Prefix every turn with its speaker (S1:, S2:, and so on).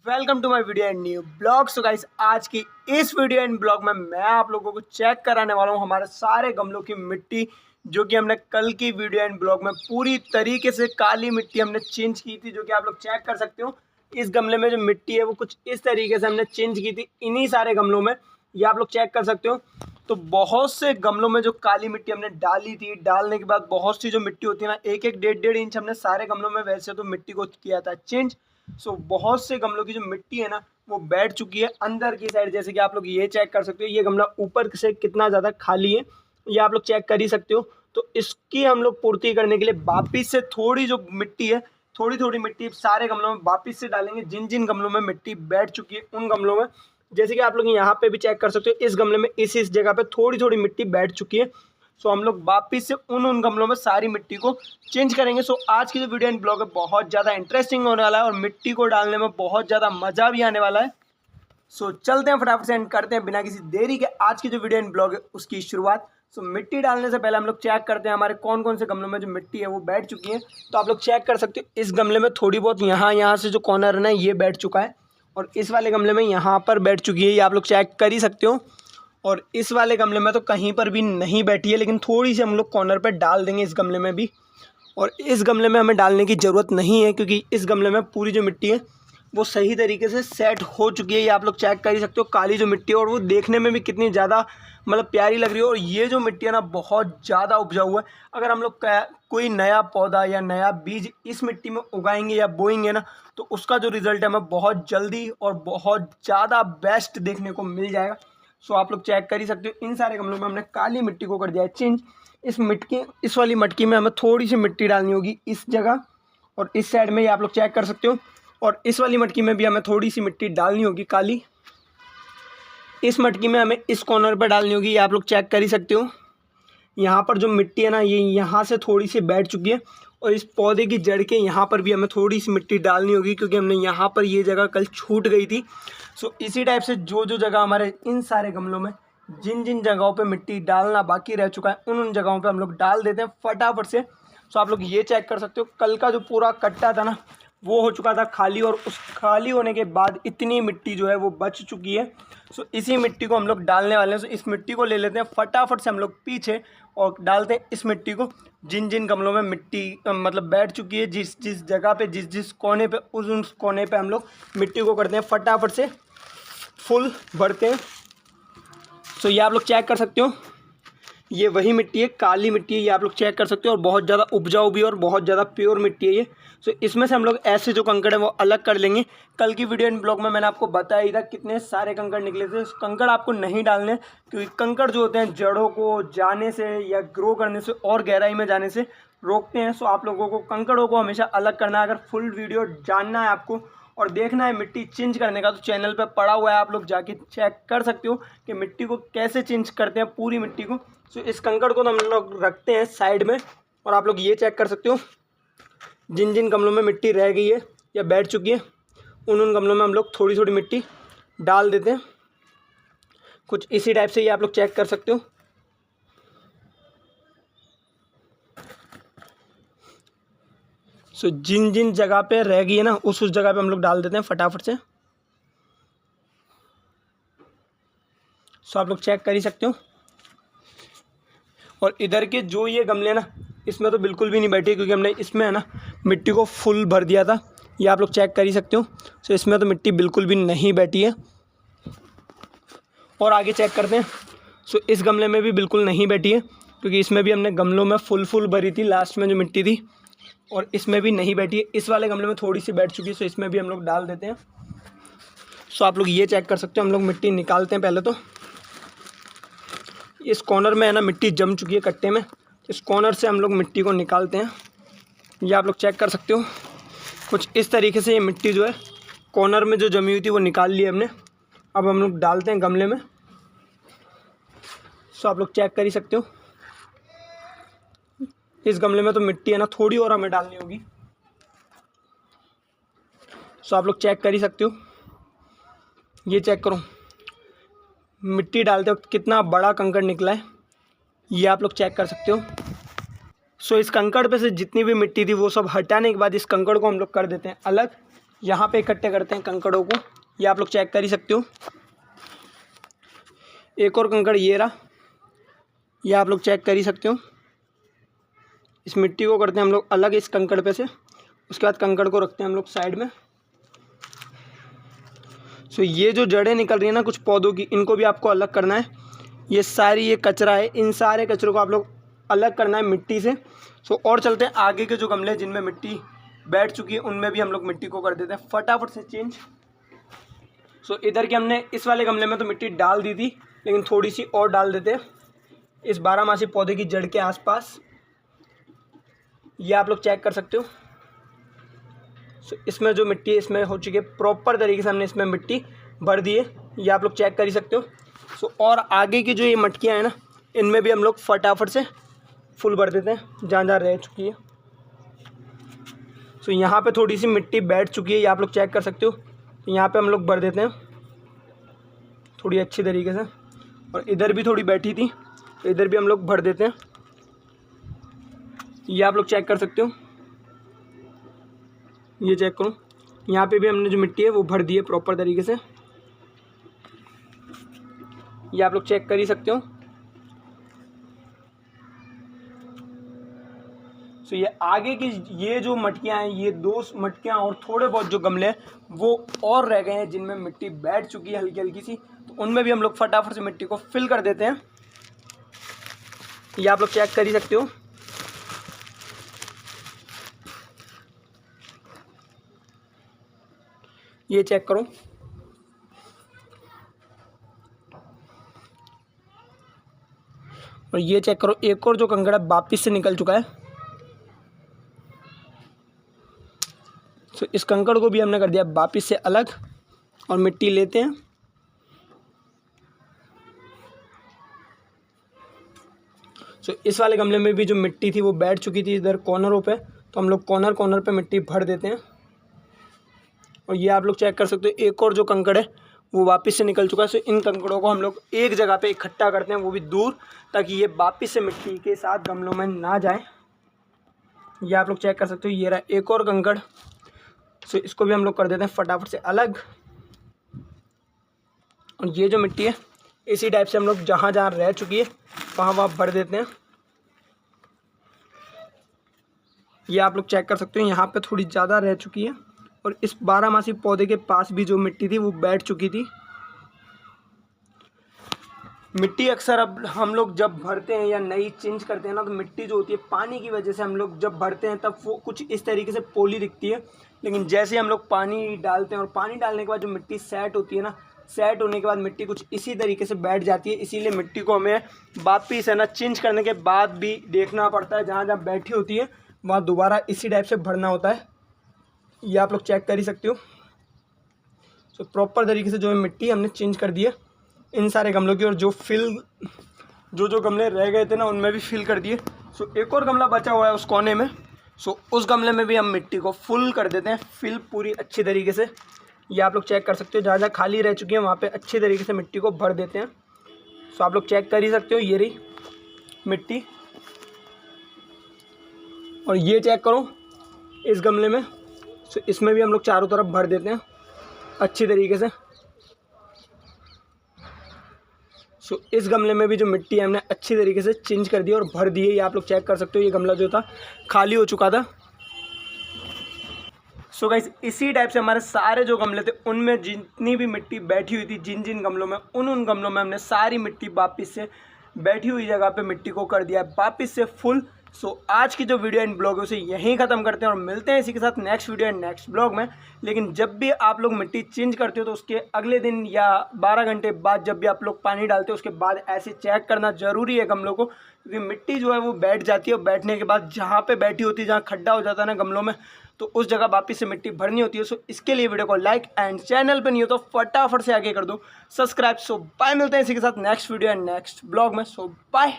S1: Welcome to my video and new blog. So guys, आज की इस वीडियो एंड ब्लॉग में मैं आप लोगों को चेक कराने वाला हूँ हमारे सारे गमलों की मिट्टी, जो कि हमने कल की वीडियो एंड ब्लॉग में पूरी तरीके से काली मिट्टी हमने चेंज की थी, जो कि आप लोग चेक कर सकते हो। इस गमले में जो मिट्टी है वो कुछ इस तरीके से हमने चेंज की थी इन्हीं सारे गमलों में, ये आप लोग चेक कर सकते हो। तो बहुत से गमलों में जो काली मिट्टी हमने डाली थी, डालने के बाद बहुत सी जो मिट्टी होती है ना, एक एक डेढ़ इंच हमने सारे गमलों में वैसे तो मिट्टी को किया था चेंज। बहुत से गमलों की जो मिट्टी है ना वो बैठ चुकी है अंदर की साइड, जैसे कि आप लोग ये चेक कर सकते हो। ये गमला ऊपर से कितना ज़्यादा खाली है ये आप लोग चेक कर ही सकते हो। तो इसकी हम लोग पूर्ति करने के लिए वापिस से थोड़ी जो मिट्टी है, थोड़ी थोड़ी मिट्टी सारे गमलों में वापिस से डालेंगे। जिन जिन गमलों में मिट्टी बैठ चुकी है उन गमलों में, जैसे कि आप लोग यहाँ पे भी चेक कर सकते हो, इस गमले में इस जगह पे थोड़ी थोड़ी मिट्टी बैठ चुकी है। हम लोग वापिस से उन गमलों में सारी मिट्टी को चेंज करेंगे। आज की जो वीडियो एंड ब्लॉग है बहुत ज़्यादा इंटरेस्टिंग होने वाला है और मिट्टी को डालने में बहुत ज़्यादा मज़ा भी आने वाला है। चलते हैं फटाफट से एंड करते हैं बिना किसी देरी के आज की जो वीडियो एंड ब्लॉग है उसकी शुरुआत। मिट्टी डालने से पहले हम लोग चेक करते हैं हमारे कौन कौन से गमलों में जो मिट्टी है वो बैठ चुकी है। तो आप लोग चेक कर सकते हो, इस गमले में थोड़ी बहुत यहाँ से जो कॉर्नर है ना ये बैठ चुका है, और इस वाले गमले में यहाँ पर बैठ चुकी है, ये आप लोग चेक कर ही सकते हो। और इस वाले गमले में तो कहीं पर भी नहीं बैठी है, लेकिन थोड़ी सी हम लोग कॉर्नर पर डाल देंगे इस गमले में भी। और इस गमले में हमें डालने की ज़रूरत नहीं है, क्योंकि इस गमले में पूरी जो मिट्टी है वो सही तरीके से सेट हो चुकी है, ये आप लोग चेक कर ही सकते हो। काली जो मिट्टी है और वो देखने में भी कितनी ज़्यादा मतलब प्यारी लग रही है। और ये जो मिट्टी है ना बहुत ज़्यादा उपजाऊ है। अगर हम लोग कोई नया पौधा या नया बीज इस मिट्टी में उगाएंगे या बोएंगे ना, तो उसका जो रिज़ल्ट है हमें बहुत जल्दी और बहुत ज़्यादा बेस्ट देखने को मिल जाएगा। आप लोग चेक कर ही सकते हो, इन सारे गमलों में हमने काली मिट्टी को कर दिया है चेंज। इस वाली मटकी में हमें थोड़ी सी मिट्टी डालनी होगी इस जगह और इस साइड में, ये आप लोग चेक कर सकते हो। और इस वाली मटकी में भी हमें थोड़ी सी मिट्टी डालनी होगी काली। इस मटकी में हमें इस कॉर्नर पर डालनी होगी, ये आप लोग चेक कर ही सकते हो। यहाँ पर जो मिट्टी है ना ये यहाँ से थोड़ी सी बैठ चुकी है, और इस पौधे की जड़ के यहाँ पर भी हमें थोड़ी सी मिट्टी डालनी होगी, क्योंकि हमने यहाँ पर ये जगह कल छूट गई थी। इसी टाइप से जो जो जगह हमारे इन सारे गमलों में जिन जिन जगहों पे मिट्टी डालना बाकी रह चुका है उन जगहों पे हम लोग डाल देते हैं फटाफट से। आप लोग ये चेक कर सकते हो, कल का जो पूरा कट्टा था ना वो हो चुका था खाली, और उस खाली होने के बाद इतनी मिट्टी जो है वो बच चुकी है। इसी मिट्टी को हम लोग डालने वाले हैं। इस मिट्टी को ले लेते हैं फटाफट से हम लोग पीछे और डालते हैं इस मिट्टी को जिन जिन गमलों में मिट्टी मतलब बैठ चुकी है, जिस जिस जगह पे जिस जिस कोने पे उस कोने पे हम लोग मिट्टी को करते हैं फटाफट से फुल भरते हैं। ये आप लोग चेक कर सकते हो, ये वही मिट्टी है, काली मिट्टी है, ये आप लोग चेक कर सकते हो। और बहुत ज़्यादा उपजाऊ भी और बहुत ज़्यादा प्योर मिट्टी है ये। इसमें से हम लोग ऐसे जो कंकड़ है वो अलग कर लेंगे। कल की वीडियो एंड ब्लॉग में मैंने आपको बताया ही था कितने सारे कंकड़ निकले थे। कंकड़ आपको नहीं डालने, क्योंकि कंकड़ जो होते हैं जड़ों को जाने से या ग्रो करने से और गहराई में जाने से रोकते हैं। आप लोगों को कंकड़ों को हमेशा अलग करना है। अगर फुल वीडियो जानना है आपको और देखना है मिट्टी चेंज करने का, तो चैनल पे पड़ा हुआ है, आप लोग जाके चेक कर सकते हो कि मिट्टी को कैसे चेंज करते हैं पूरी मिट्टी को। इस कंकड़ को हम लोग रखते हैं साइड में, और आप लोग ये चेक कर सकते हो जिन जिन गमलों में मिट्टी रह गई है या बैठ चुकी है उन गमलों में हम लोग थोड़ी थोड़ी मिट्टी डाल देते हैं कुछ इसी टाइप से, ये आप लोग चेक कर सकते हो। जिन जिन जगह पे रह गई है ना उस जगह पे हम लोग डाल देते हैं फटाफट से। आप लोग चेक कर ही सकते हो। और इधर के जो ये गमले ना इसमें तो बिल्कुल भी नहीं बैठी, क्योंकि हमने इसमें है ना मिट्टी को फुल भर दिया था, ये आप लोग चेक कर ही सकते हो। इसमें तो मिट्टी बिल्कुल भी नहीं बैठी है। और आगे चेक करते हैं। इस गमले में भी बिल्कुल नहीं बैठी है, क्योंकि इसमें भी हमने गमलों में फुल भरी थी लास्ट में जो मिट्टी थी, और इसमें भी नहीं बैठी है। इस वाले गमले में थोड़ी सी बैठ चुकी है, इसमें भी हम लोग डाल देते हैं। आप लोग ये चेक कर सकते हो। हम लोग मिट्टी निकालते हैं पहले तो। इस कॉर्नर में है ना मिट्टी जम चुकी है कट्टे में, इस कॉर्नर से हम लोग मिट्टी को निकालते हैं, ये आप लोग चेक कर सकते हो। कुछ इस तरीके से ये मिट्टी जो है कॉर्नर में जो जमी हुई थी वो निकाल ली हमने। अब हम लोग डालते हैं गमले में। आप लोग चेक कर ही सकते हो, इस गमले में तो मिट्टी है ना थोड़ी और हमें डालनी होगी। आप लोग चेक कर ही सकते हो, ये चेक करो मिट्टी डालते वक्त कितना बड़ा कंकड़ निकला है, ये आप लोग चेक कर सकते हो। इस कंकड़ पे से जितनी भी मिट्टी थी वो सब हटाने के बाद इस कंकड़ को हम लोग कर देते हैं अलग। यहाँ पे इकट्ठे करते हैं कंकड़ों को, ये आप लोग चेक कर ही सकते हो। एक और कंकड़ ये रहा, ये आप लोग चेक कर ही सकते हो। इस मिट्टी को करते हैं हम लोग अलग इस कंकड़ पे से, उसके बाद कंकड़ को रखते हैं हम लोग साइड में। सो ये जो जड़ें निकल रही है ना कुछ पौधों की, इनको भी आपको अलग करना है। ये सारी ये कचरा है, इन सारे कचरों को आप लोग अलग करना है मिट्टी से। सो और चलते हैं आगे के जो गमले हैं जिनमें मिट्टी बैठ चुकी है, उनमें भी हम लोग मिट्टी को कर देते हैं फटाफट से चेंज। सो इधर के हमने इस वाले गमले में तो मिट्टी डाल दी थी, लेकिन थोड़ी सी और डाल देते हैं इस बारहमासी पौधे की जड़ के आसपास। ये आप लोग चेक कर सकते हो। सो इसमें जो मिट्टी है इसमें हो चुकी है प्रॉपर तरीके से, हमने इसमें मिट्टी भर दी है, ये आप लोग चेक कर ही सकते हो। सो और आगे की जो ये मटकियाँ हैं ना, इनमें भी हम लोग फटाफट से फुल भर देते हैं जहाँ जहाँ रह चुकी है। सो यहाँ पे थोड़ी सी मिट्टी बैठ चुकी है, ये आप लोग चेक कर सकते हो। तो यहाँ पे हम लोग भर देते हैं थोड़ी अच्छी तरीके से, और इधर भी थोड़ी बैठी थी तो इधर भी हम लोग भर देते हैं, ये आप लोग चेक कर सकते हो। ये चेक करो, यहाँ पे भी हमने जो मिट्टी है वो भर दी है प्रॉपर तरीके से, ये आप लोग चेक कर ही सकते हो। सो ये आगे की ये जो मटकियाँ हैं, ये 2 मटकियाँ और थोड़े बहुत जो गमले हैं वो और रह गए हैं जिनमें मिट्टी बैठ चुकी है हल्की हल्की सी, तो उनमें भी हम लोग फटाफट से मिट्टी को फिल कर देते हैं, ये आप लोग चेक कर ही सकते हो। ये चेक करो, और ये चेक करो, एक और जो कंकड़ा वापिस से निकल चुका है। सो इस कंकड़ को भी हमने कर दिया वापिस से अलग, और मिट्टी लेते हैं। सो इस वाले गमले में भी जो मिट्टी थी वो बैठ चुकी थी इधर कॉर्नरों पे, तो हम लोग कॉर्नर कॉर्नर पे मिट्टी भर देते हैं। और ये आप लोग चेक कर सकते हो, एक और जो कंकड़ है वो वापस से निकल चुका है। सो इन कंकड़ों को हम लोग एक जगह पे इकट्ठा करते हैं, वो भी दूर, ताकि ये वापस से मिट्टी के साथ गमलों में ना जाए। ये आप लोग चेक कर सकते हो, ये रहा एक और कंकड़। सो इसको भी हम लोग कर देते हैं फटाफट से अलग। और ये जो मिट्टी है इसी टाइप से हम लोग जहाँ जहाँ रह चुकी है वहाँ भर देते हैं। ये आप लोग चेक कर सकते हो, यहाँ पे थोड़ी ज़्यादा रह चुकी है, और इस बारहमासी पौधे के पास भी जो मिट्टी थी वो बैठ चुकी थी। मिट्टी अक्सर अब हम लोग जब भरते हैं या नई चेंज करते हैं ना, तो मिट्टी जो होती है पानी की वजह से हम लोग जब भरते हैं तब वो कुछ इस तरीके से पोली दिखती है, लेकिन जैसे हम लोग पानी डालते हैं और पानी डालने के बाद जो मिट्टी सेट होती है ना, सेट होने के बाद मिट्टी कुछ इसी तरीके से बैठ जाती है। इसीलिए मिट्टी को हमें वापिस है ना चेंज करने के बाद भी देखना पड़ता है, जहाँ जहाँ बैठी होती है वहाँ दोबारा इसी टाइप से भरना होता है। ये आप लोग चेक कर ही सकते हो। सो प्रॉपर तरीके से जो है मिट्टी हमने चेंज कर दी है इन सारे गमलों की, और जो गमले रह गए थे ना उनमें भी फिल कर दिए। सो एक और गमला बचा हुआ है उस कोने में, सो उस गमले में भी हम मिट्टी को फुल कर देते हैं, फिल पूरी अच्छी तरीके से। ये आप लोग चेक कर सकते हो, जहाँ जहाँ खाली रह चुकी है वहाँ पे अच्छी तरीके से मिट्टी को भर देते हैं। सो आप लोग चेक कर ही सकते हो, ये रही मिट्टी। और ये चेक करो इस गमले में, सो इसमें भी हम लोग चारों तरफ भर देते हैं अच्छी तरीके से। सो इस गमले में भी जो मिट्टी है हमने अच्छी तरीके से चेंज कर दी और भर दी है। ये आप लोग चेक कर सकते हो, ये गमला जो था खाली हो चुका था। सो गाइस इसी टाइप से हमारे सारे जो गमले थे उनमें जितनी भी मिट्टी बैठी हुई थी, जिन जिन गमलों में, उन गमलों में हमने सारी मिट्टी वापस से बैठी हुई जगह पे मिट्टी को कर दिया वापस से फुल। सो आज की जो वीडियो एंड ब्लॉग है उसे यहीं ख़त्म करते हैं और मिलते हैं इसी के साथ next video and next blog में। लेकिन जब भी आप लोग मिट्टी चेंज करते हो तो उसके अगले दिन या 12 घंटे बाद जब भी आप लोग पानी डालते हो उसके बाद ऐसे चेक करना ज़रूरी है गमलों को, क्योंकि मिट्टी जो है वो बैठ जाती है और बैठने के बाद जहाँ पे बैठी होती है, जहाँ खड्डा हो जाता है ना गमलों में, तो उस जगह वापस से मिट्टी भरनी होती है। सो इसके लिए वीडियो को लाइक एंड चैनल पर नहीं हो तो फटाफट से आगे कर दो सब्सक्राइब। सो बाय, मिलते हैं इसी के साथ next video and next blog में। सो बाय।